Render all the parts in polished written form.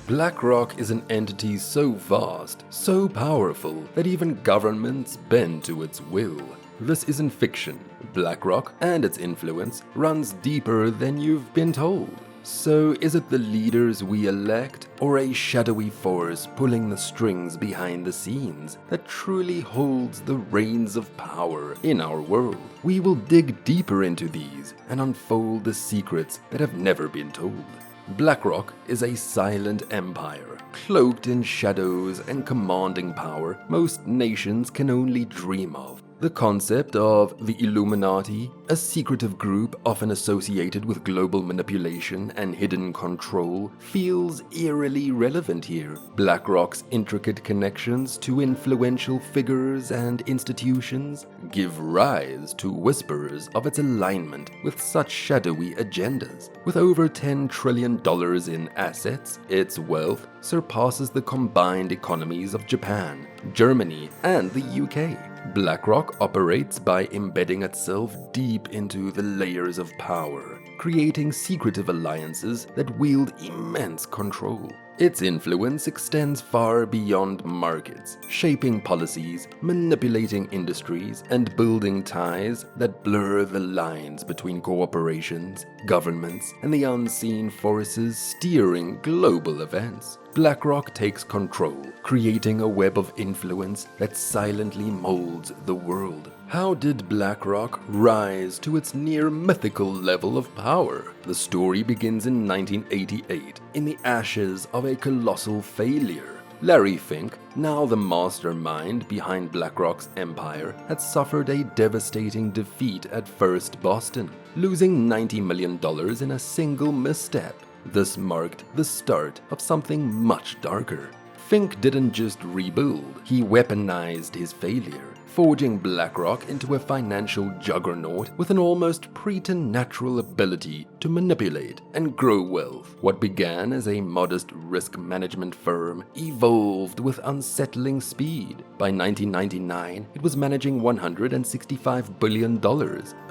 BlackRock is an entity so vast, so powerful, that even governments bend to its will. This isn't fiction. BlackRock and its influence runs deeper than you've been told. So is it the leaders we elect, or a shadowy force pulling the strings behind the scenes that truly holds the reins of power in our world? We will dig deeper into these and unfold the secrets that have never been told. BlackRock is a silent empire, cloaked in shadows and commanding power most nations can only dream of. The concept of the Illuminati, a secretive group often associated with global manipulation and hidden control, feels eerily relevant here. BlackRock's intricate connections to influential figures and institutions give rise to whispers of its alignment with such shadowy agendas. With over $10 trillion in assets, its wealth surpasses the combined economies of Japan, Germany, and the UK. BlackRock operates by embedding itself deep into the layers of power, creating secretive alliances that wield immense control. Its influence extends far beyond markets, shaping policies, manipulating industries, and building ties that blur the lines between corporations, governments, and the unseen forces steering global events. BlackRock takes control, creating a web of influence that silently molds the world. How did BlackRock rise to its near mythical level of power? The story begins in 1988, in the ashes of a colossal failure. Larry Fink, now the mastermind behind BlackRock's empire, had suffered a devastating defeat at First Boston, losing $90 million in a single misstep. This marked the start of something much darker. Fink didn't just rebuild, he weaponized his failure, forging BlackRock into a financial juggernaut with an almost preternatural ability to manipulate and grow wealth. What began as a modest risk management firm evolved with unsettling speed. By 1999, it was managing $165 billion,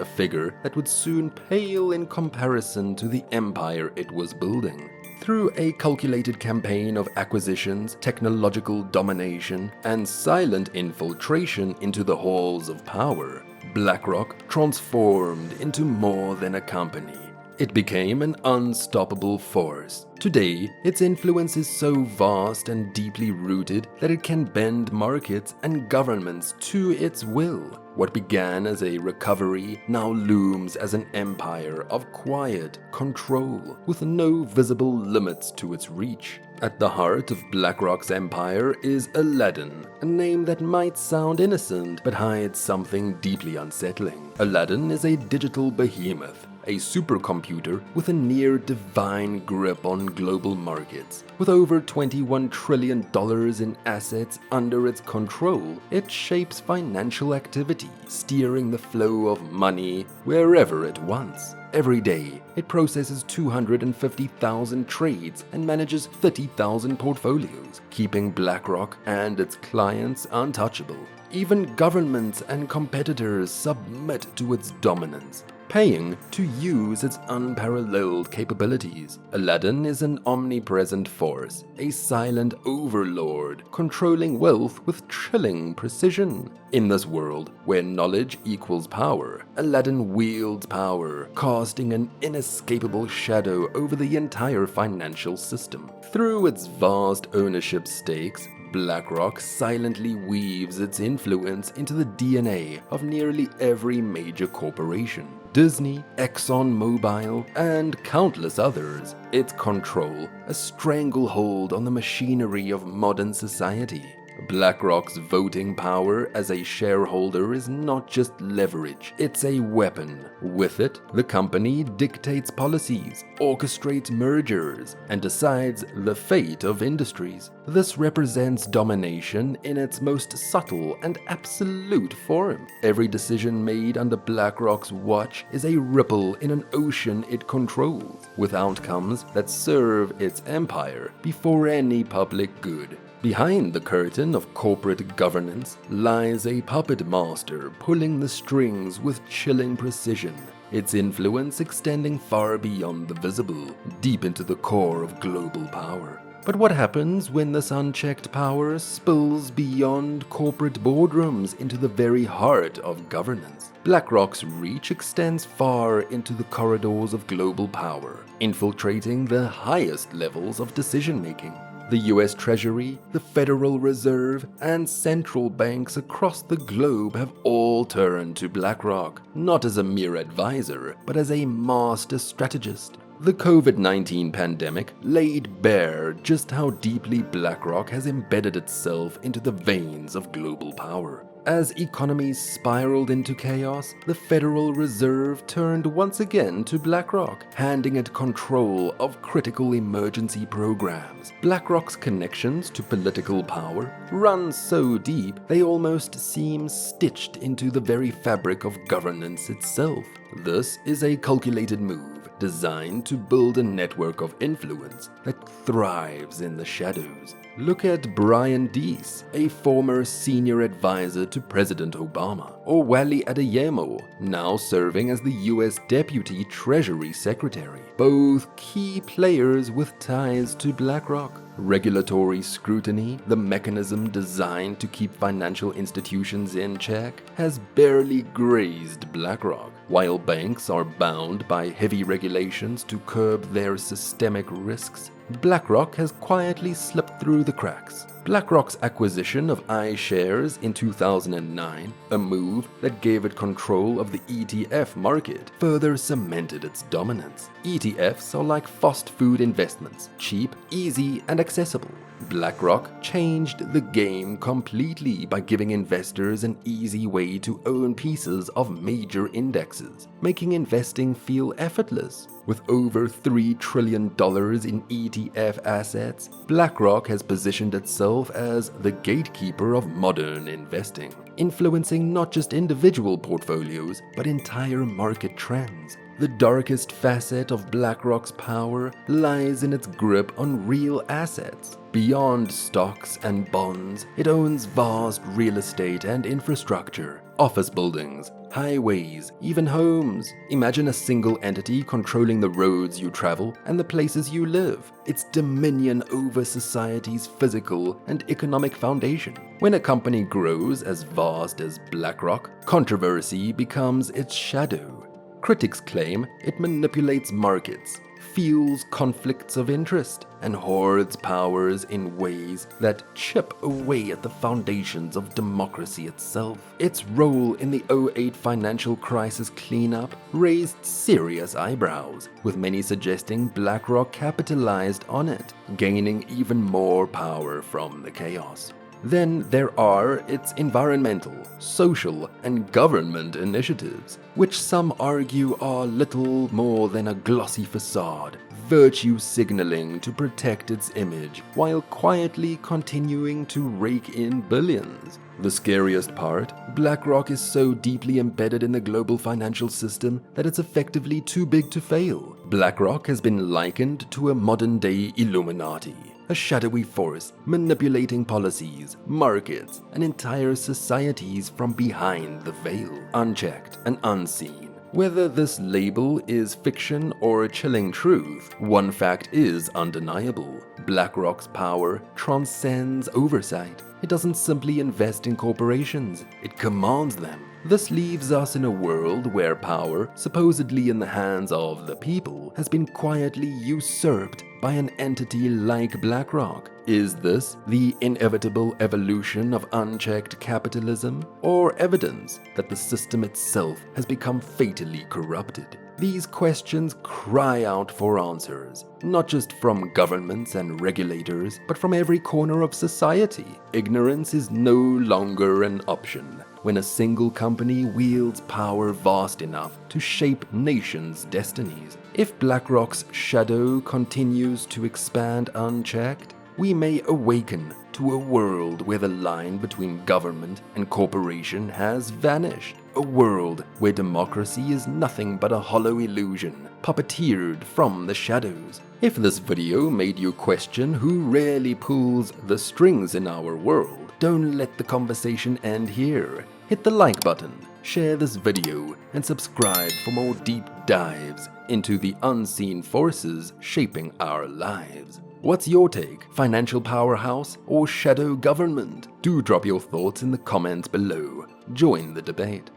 a figure that would soon pale in comparison to the empire it was building. Through a calculated campaign of acquisitions, technological domination, and silent infiltration into the halls of power, BlackRock transformed into more than a company. It became an unstoppable force. Today, its influence is so vast and deeply rooted that it can bend markets and governments to its will. What began as a recovery now looms as an empire of quiet control, with no visible limits to its reach. At the heart of BlackRock's empire is Aladdin, a name that might sound innocent but hides something deeply unsettling. Aladdin is a digital behemoth, a supercomputer with a near-divine grip on global markets. With over $21 trillion in assets under its control, it shapes financial activity, steering the flow of money wherever it wants. Every day, it processes 250,000 trades and manages 30,000 portfolios, keeping BlackRock and its clients untouchable. Even governments and competitors submit to its dominance, paying to use its unparalleled capabilities. Aladdin is an omnipresent force, a silent overlord, controlling wealth with chilling precision. In this world, where knowledge equals power, Aladdin wields power, casting an inescapable shadow over the entire financial system. Through its vast ownership stakes, BlackRock silently weaves its influence into the DNA of nearly every major corporation. Disney, ExxonMobil, and countless others. Its control, a stranglehold on the machinery of modern society. BlackRock's voting power as a shareholder is not just leverage, it's a weapon. With it, the company dictates policies, orchestrates mergers, and decides the fate of industries. This represents domination in its most subtle and absolute form. Every decision made under BlackRock's watch is a ripple in an ocean it controls, with outcomes that serve its empire before any public good. Behind the curtain of corporate governance lies a puppet master pulling the strings with chilling precision, its influence extending far beyond the visible, deep into the core of global power. But what happens when this unchecked power spills beyond corporate boardrooms into the very heart of governance? BlackRock's reach extends far into the corridors of global power, infiltrating the highest levels of decision-making. The US Treasury, the Federal Reserve, and central banks across the globe have all turned to BlackRock, not as a mere advisor, but as a master strategist. The COVID-19 pandemic laid bare just how deeply BlackRock has embedded itself into the veins of global power. As economies spiraled into chaos, the Federal Reserve turned once again to BlackRock, handing it control of critical emergency programs. BlackRock's connections to political power run so deep they almost seem stitched into the very fabric of governance itself. This is a calculated move, designed to build a network of influence that thrives in the shadows. Look at Brian Deese, a former senior advisor to President Obama, or Wally Adeyemo, now serving as the US Deputy Treasury Secretary, both key players with ties to BlackRock. Regulatory scrutiny, the mechanism designed to keep financial institutions in check, has barely grazed BlackRock. While banks are bound by heavy regulations to curb their systemic risks, BlackRock has quietly slipped through the cracks. BlackRock's acquisition of iShares in 2009, a move that gave it control of the ETF market, further cemented its dominance. ETFs are like fast food investments, cheap, easy, and accessible. BlackRock changed the game completely by giving investors an easy way to own pieces of major indexes, making investing feel effortless. With over $3 trillion in ETF assets, BlackRock has positioned itself as the gatekeeper of modern investing, influencing not just individual portfolios, but entire market trends. The darkest facet of BlackRock's power lies in its grip on real assets. Beyond stocks and bonds, it owns vast real estate and infrastructure, office buildings, highways, even homes. Imagine a single entity controlling the roads you travel and the places you live. Its dominion over society's physical and economic foundation. When a company grows as vast as BlackRock, controversy becomes its shadow. Critics claim it manipulates markets, fuels conflicts of interest, and hoards powers in ways that chip away at the foundations of democracy itself. Its role in the 2008 financial crisis cleanup raised serious eyebrows, with many suggesting BlackRock capitalized on it, gaining even more power from the chaos. Then there are its environmental, social, and government initiatives, which some argue are little more than a glossy facade, virtue signaling to protect its image while quietly continuing to rake in billions. The scariest part, BlackRock is so deeply embedded in the global financial system that it's effectively too big to fail. BlackRock has been likened to a modern-day Illuminati, a shadowy force manipulating policies, markets, and entire societies from behind the veil, unchecked and unseen. Whether this label is fiction or a chilling truth, one fact is undeniable. BlackRock's power transcends oversight. It doesn't simply invest in corporations, it commands them. This leaves us in a world where power, supposedly in the hands of the people, has been quietly usurped by an entity like BlackRock. Is this the inevitable evolution of unchecked capitalism, or evidence that the system itself has become fatally corrupted? These questions cry out for answers, not just from governments and regulators, but from every corner of society. Ignorance is no longer an option when a single company wields power vast enough to shape nations' destinies. If BlackRock's shadow continues to expand unchecked, we may awaken to a world where the line between government and corporation has vanished. A world where democracy is nothing but a hollow illusion, puppeteered from the shadows. If this video made you question who really pulls the strings in our world, don't let the conversation end here. Hit the like button, share this video, and subscribe for more deep dives into the unseen forces shaping our lives. What's your take? Financial powerhouse or shadow government? Do drop your thoughts in the comments below. Join the debate.